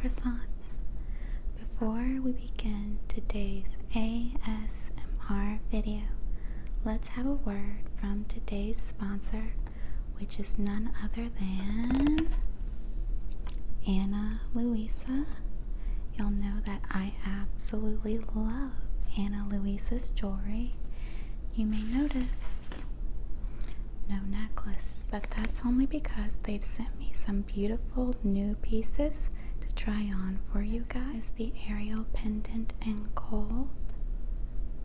croissants. Before we begin today's ASMR video, let's have a word from today's sponsor, which is none other than Louisa. Y'all know that I absolutely love Louisa's jewelry. You may notice no necklace, but that's only because they've sent me some beautiful new pieces to try on for you guys. The Ariel pendant in gold,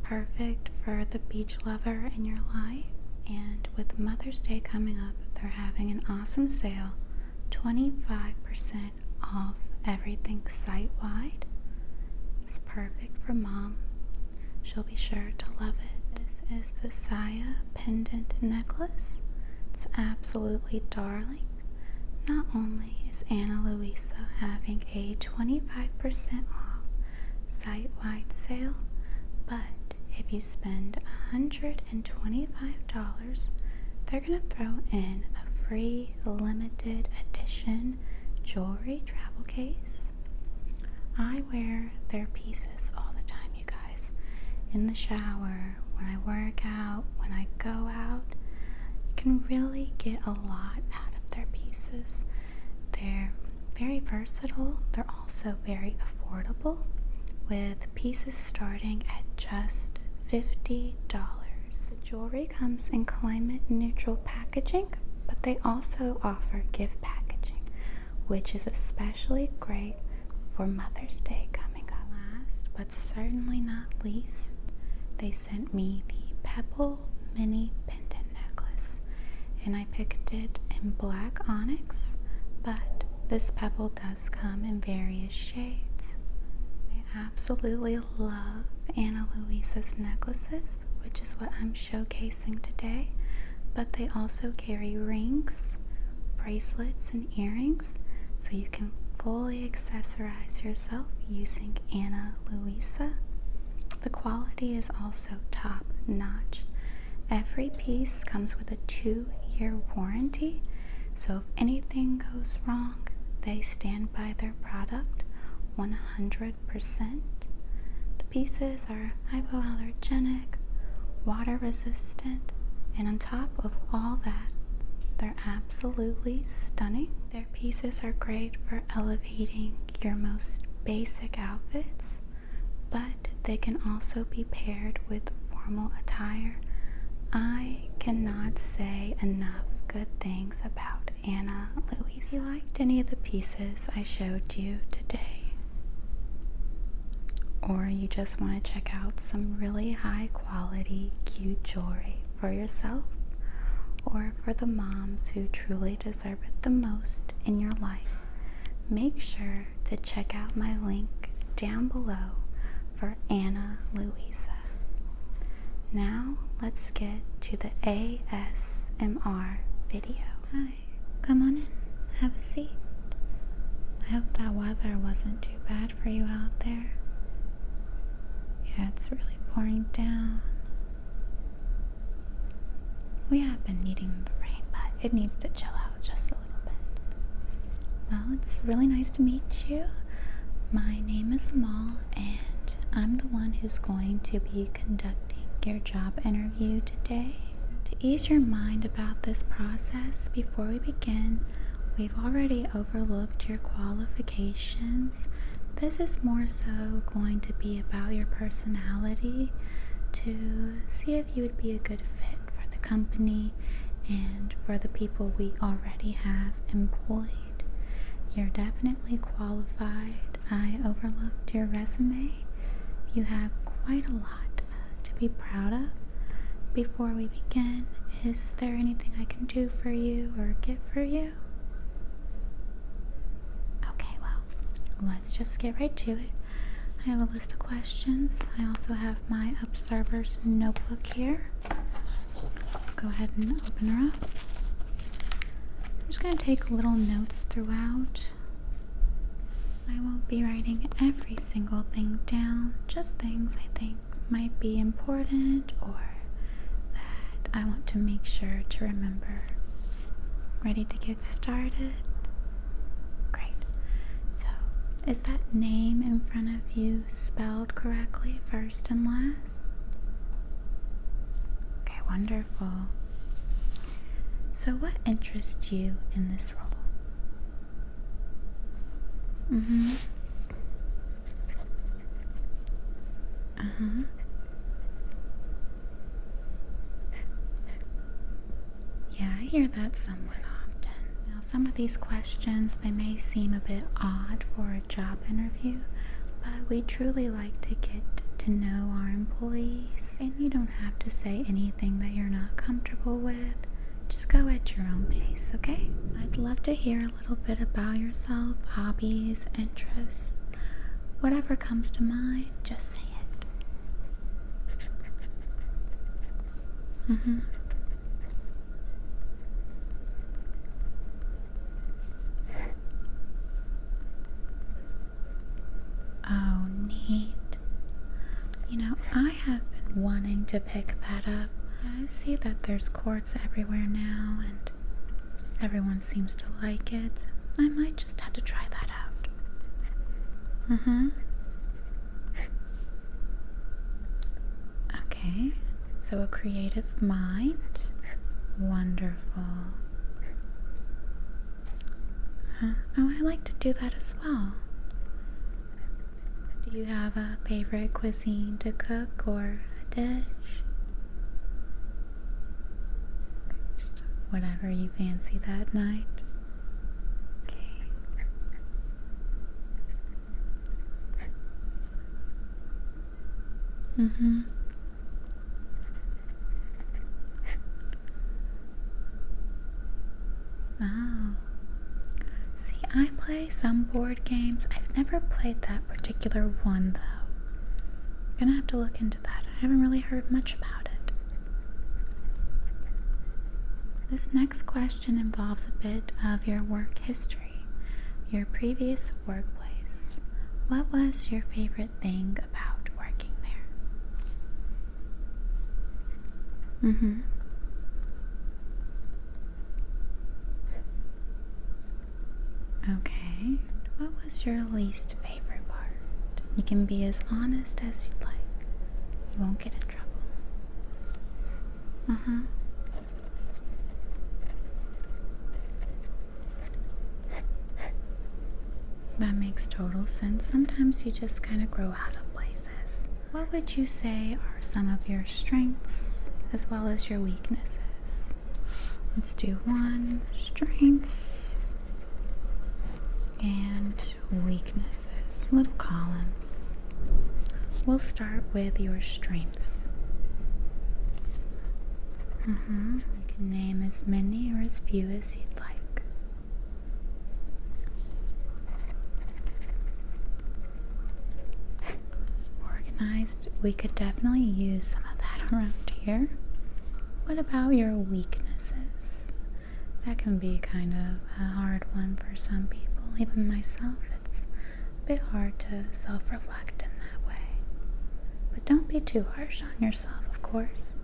perfect for the beach lover in your life. And with Mother's Day coming up, they're having an awesome sale, 25% off everything site-wide. It's perfect for mom. She'll be sure to love it. This is the Saya pendant necklace. It's absolutely darling. Not only is Louisa having a 25% off site-wide sale, but if you spend $125, they're going to throw in a free limited edition jewelry travel case. I wear their pieces all the time, you guys. In the shower, when I work out, when I go out, you can really get a lot out of their pieces. They're very versatile. They're also very affordable, with pieces starting at just $50. The jewelry comes in climate neutral packaging, but they also offer gift packaging, which is especially great for Mother's Day coming up. Last but certainly not least, they sent me the Pebble Mini Pendant Necklace, and I picked it in black onyx, but this pebble does come in various shades. I absolutely love Louisa's necklaces, which is what I'm showcasing today, but they also carry rings, bracelets, and earrings, so you can fully accessorize yourself using Louisa. The quality is also top notch. Every piece comes with a 2-year warranty, so if anything goes wrong, they stand by their product 100%. The pieces are hypoallergenic, water resistant, and on top of all that, they're absolutely stunning. Their pieces are great for elevating your most basic outfits, but they can also be paired with formal attire. I cannot say enough good things about Louisa. If you liked any of the pieces I showed you today, or you just want to check out some really high quality cute jewelry for yourself, or for the moms who truly deserve it the most in your life, make sure to check out my link down below for Louisa. Now let's get to the ASMR video. Hi, come on in, have a seat. I hope that weather wasn't too bad for you out there. Yeah, it's really pouring down. We have been needing the rain, but it needs to chill out just a little bit. Well, it's really nice to meet you. My name is Amal, and I'm the one who's going to be conducting your job interview today. To ease your mind about this process, before we begin, we've already overlooked your qualifications. This is more so going to be about your personality, to see if you would be a good fit for the company and for the people we already have employed. You're definitely qualified. I overlooked your resume. You have quite a lot to be proud of. Before we begin, is there anything I can do for you or get for you? Okay, well, let's just get right to it. I have a list of questions. I also have my observer's notebook here. Let's go ahead and open her up. I'm just going to take little notes throughout. I won't be writing every single thing down, just things I think might be important or that I want to make sure to remember. Ready to get started? Great. So Is that name in front of you spelled correctly, first and last? Okay, wonderful. So what interests you in this role? Yeah, I hear that somewhat often. Now, some of these questions, they may seem a bit odd for a job interview, but we truly like to get to know our employees, and you don't have to say anything that you're not comfortable with. Just go at your own pace, okay? I'd love to hear a little bit about yourself, hobbies, interests. Whatever comes to mind, just say it. Oh, neat. You know, I have been wanting to pick that up. I see that there's courts everywhere now, and everyone seems to like it. I might just have to try that out. Okay, so a creative mind. Wonderful. Oh, I like to do that as well. Do you have a favorite cuisine to cook or a dish? Just whatever you fancy that night. Okay. Oh. See, I play some board games. I've never played that particular one, though. I'm gonna have to look into that. I haven't really heard much about it. This next question involves a bit of your work history, your previous workplace. What was your favorite thing about working there? Okay. What was your least favorite part? You can be as honest as you'd like. You won't get in trouble. That makes total sense. Sometimes you just kind of grow out of places. What would you say are some of your strengths as well as your weaknesses? Let's do one, strengths and weaknesses, little columns. We'll start with your strengths. You can name as many or as few as you'd like. Organized, we could definitely use some of that around here. What about your weaknesses? That can be kind of a hard one for some people. Even myself, it's a bit hard to self-reflect in that way. But don't be too harsh on yourself, of course.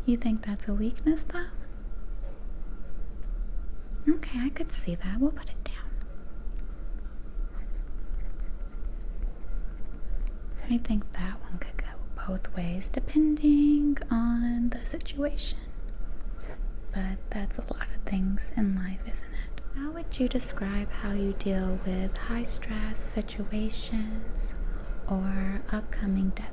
You think that's a weakness, though? Okay, I could see that. We'll put it down. I think that one could go both ways, depending on the situation. But that's a lot of things in life, isn't it? How would you describe how you deal with high-stress situations or upcoming deadlines?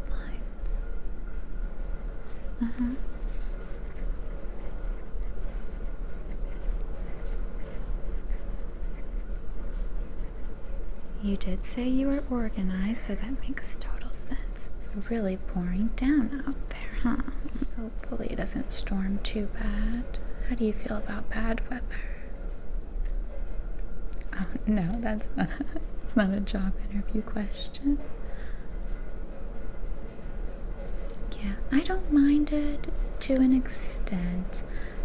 You did say you were organized, so that makes total sense. It's really pouring down out there, huh? Hopefully it doesn't storm too bad. How do you feel about bad weather? Oh, no, that's not a job interview question. Yeah, I don't mind it to an extent.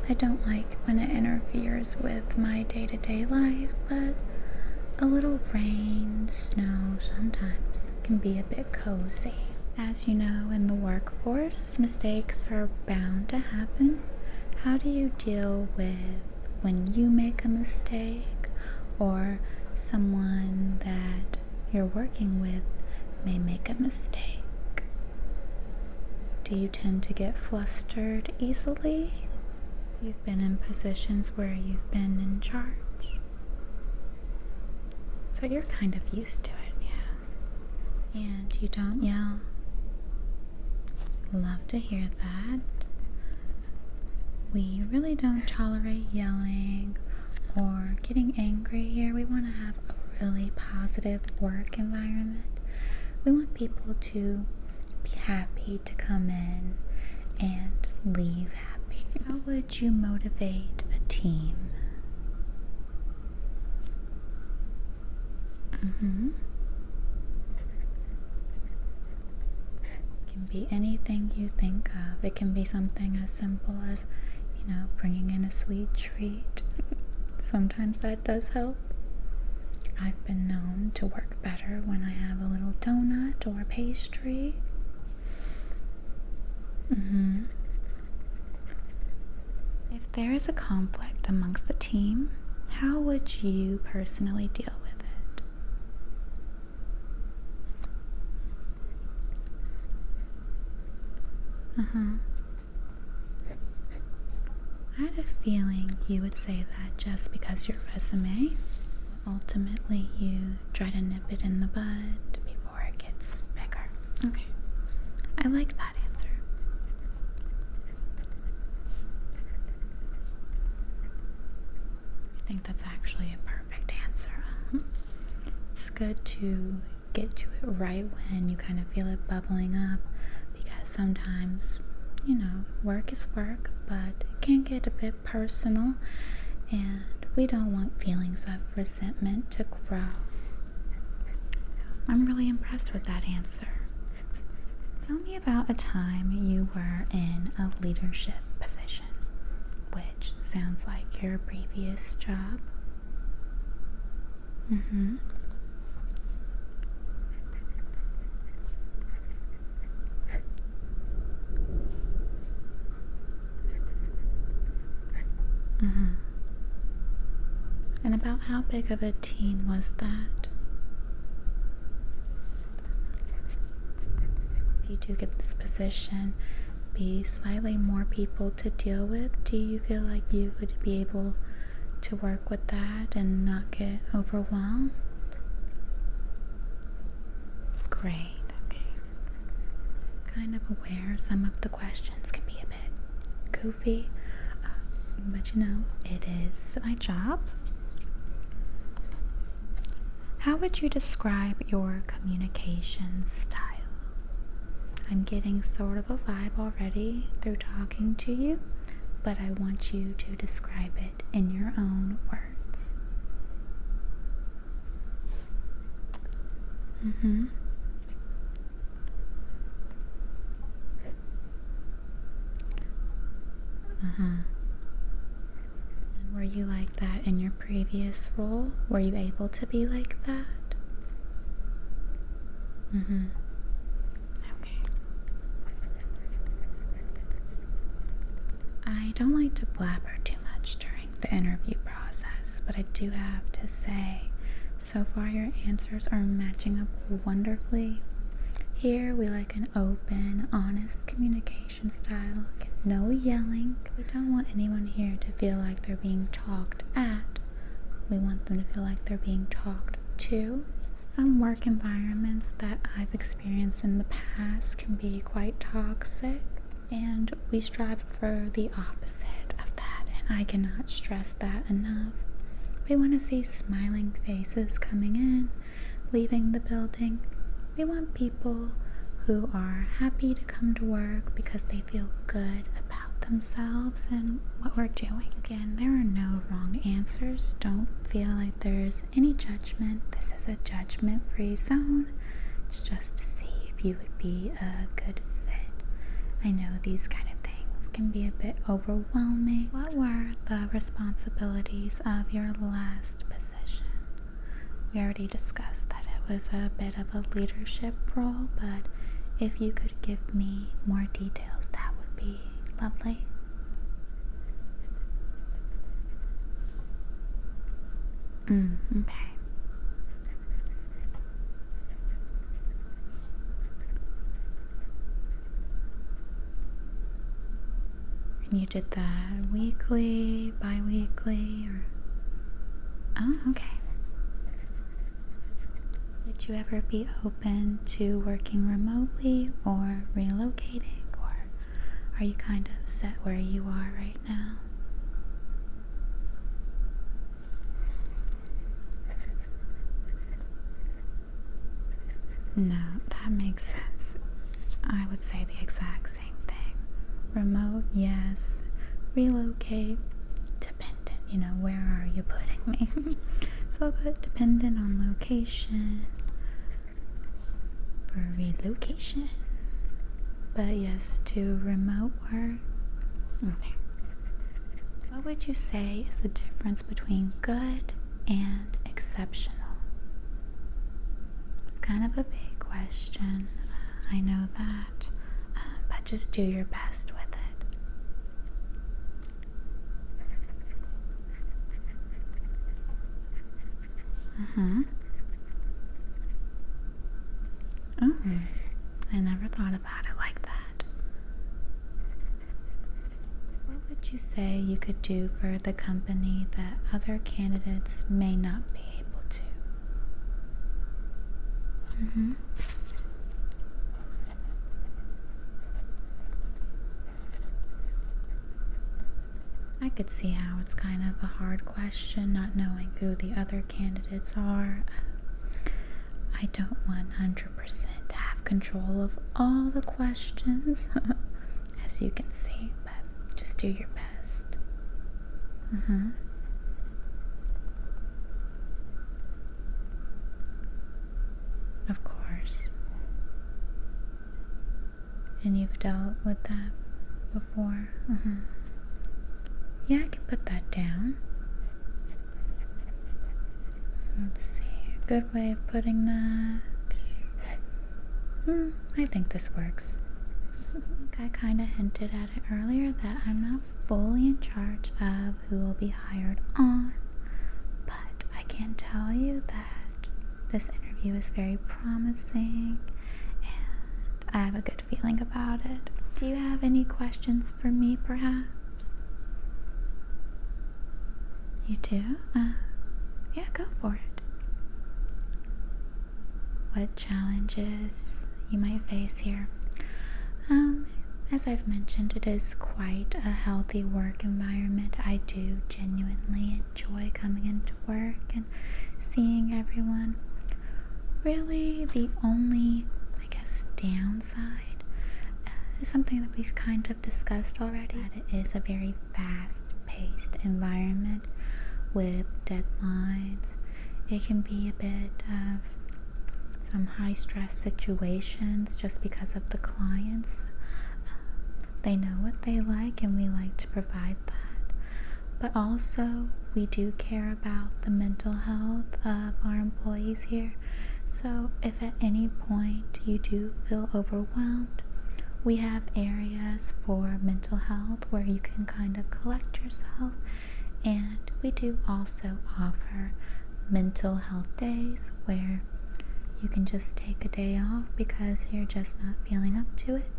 I don't like when it interferes with my day-to-day life, but a little rain, snow sometimes can be a bit cozy. As you know, in the workforce, mistakes are bound to happen. How do you deal with when you make a mistake or someone that you're working with may make a mistake? Do you tend to get flustered easily? You've been in positions where you've been in charge, so you're kind of used to it, yeah. And you don't yell. Love to hear that. We really don't tolerate yelling or getting angry here. We want to have a really positive work environment. We want people to be happy to come in and leave happy. How would you motivate a team? It can be anything you think of. It can be something as simple as, bringing in a sweet treat. Sometimes that does help. I've been known to work better when I have a little donut or pastry. If there is a conflict amongst the team, how would you personally deal with it? I had a feeling you would say that just because your resume. Ultimately, you try to nip it in the bud before it gets bigger. Okay, I like that answer. I think that's actually a perfect answer. It's good to get to it right when you kind of feel it bubbling up, because sometimes, work is work, but it can get a bit personal, and we don't want feelings of resentment to grow. I'm really impressed with that answer. Tell me about a time you were in a leadership position, which sounds like your previous job. And about how big of a team was that? If you do get this position, be slightly more people to deal with. Do you feel like you would be able to work with that and not get overwhelmed? Great. Okay. Kind of aware some of the questions can be a bit goofy, but it is my job. How would you describe your communication style? I'm getting sort of a vibe already through talking to you, but I want you to describe it in your own words. And were you like that in your previous role? Were you able to be like that? Okay. I don't like to blabber too much during the interview process, but I do have to say, so far your answers are matching up wonderfully. Here we like an open, honest communication style. No yelling. We don't want anyone here to feel like they're being talked at. We want them to feel like they're being talked to. Some work environments that I've experienced in the past can be quite toxic, and we strive for the opposite of that, and I cannot stress that enough. We want to see smiling faces coming in, leaving the building. We want people who are happy to come to work because they feel good about themselves and what we're doing. Again, there are no wrong answers. Don't feel like there's any judgment. This is a judgment-free zone. It's just to see if you would be a good fit. I know these kind of things can be a bit overwhelming. What were the responsibilities of your last position? We already discussed that it was a bit of a leadership role, but if you could give me more details, that would be lovely. Okay. And you did that weekly, bi-weekly, or... Oh, okay. Would you ever be open to working remotely or relocating, or are you kind of set where you are right now? No, that makes sense. I would say the exact same thing. Remote, yes. Relocate, dependent. Where are you putting me? So, but dependent on location for relocation. But yes, to remote work. Okay. What would you say is the difference between good and exceptional? It's kind of a big question. I know that. But just do your best with it. Oh, I never thought about it like that. What would you say you could do for the company that other candidates may not be able to? I could see how it's kind of a hard question, not knowing who the other candidates are. I don't 100% have control of all the questions, as you can see, but just do your best. Of course. And you've dealt with that before? Yeah, I can put that down. Let's see. A good way of putting that. I think this works. I kind of hinted at it earlier that I'm not fully in charge of who will be hired on, but I can tell you that this interview is very promising and I have a good feeling about it. Do you have any questions for me, perhaps? You do? Yeah, go for it. What challenges you might face here? As I've mentioned, it is quite a healthy work environment. I do genuinely enjoy coming into work and seeing everyone. Really, the only, downside is something that we've kind of discussed already. That it is a very fast-paced environment with deadlines. It can be a bit of some high-stress situations just because of the clients. They know what they like and we like to provide that. But also, we do care about the mental health of our employees here. So if at any point you do feel overwhelmed, we have areas for mental health where you can kind of collect yourself. And we do also offer mental health days where you can just take a day off because you're just not feeling up to it.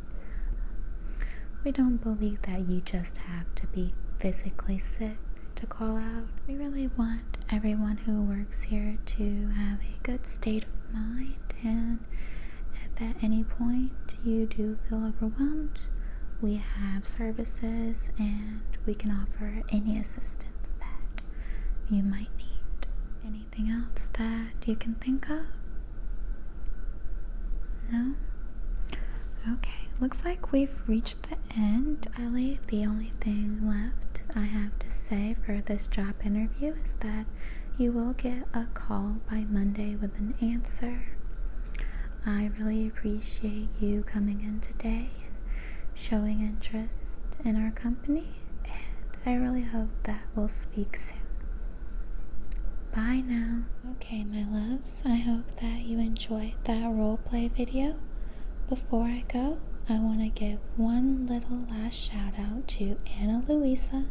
We don't believe that you just have to be physically sick to call out. We really want everyone who works here to have a good state of mind, and if at any point you do feel overwhelmed, we have services and we can offer any assistance that you might need. Anything else that you can think of? No? Okay, looks like we've reached the end. Really, the only thing left I have to say for this job interview is that you will get a call by Monday with an answer. I really appreciate you coming in today and showing interest in our company, and I really hope that we'll speak soon. Bye now. Okay, my loves, I hope that you enjoyed that roleplay video. Before I go, I want to give one little last shout out to Louisa.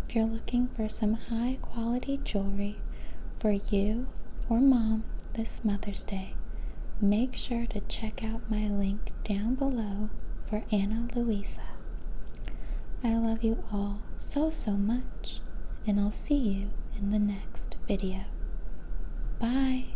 If you're looking for some high quality jewelry for you or mom this Mother's Day, make sure to check out my link down below for Louisa. I love you all so much, and I'll see you in the next video. Bye!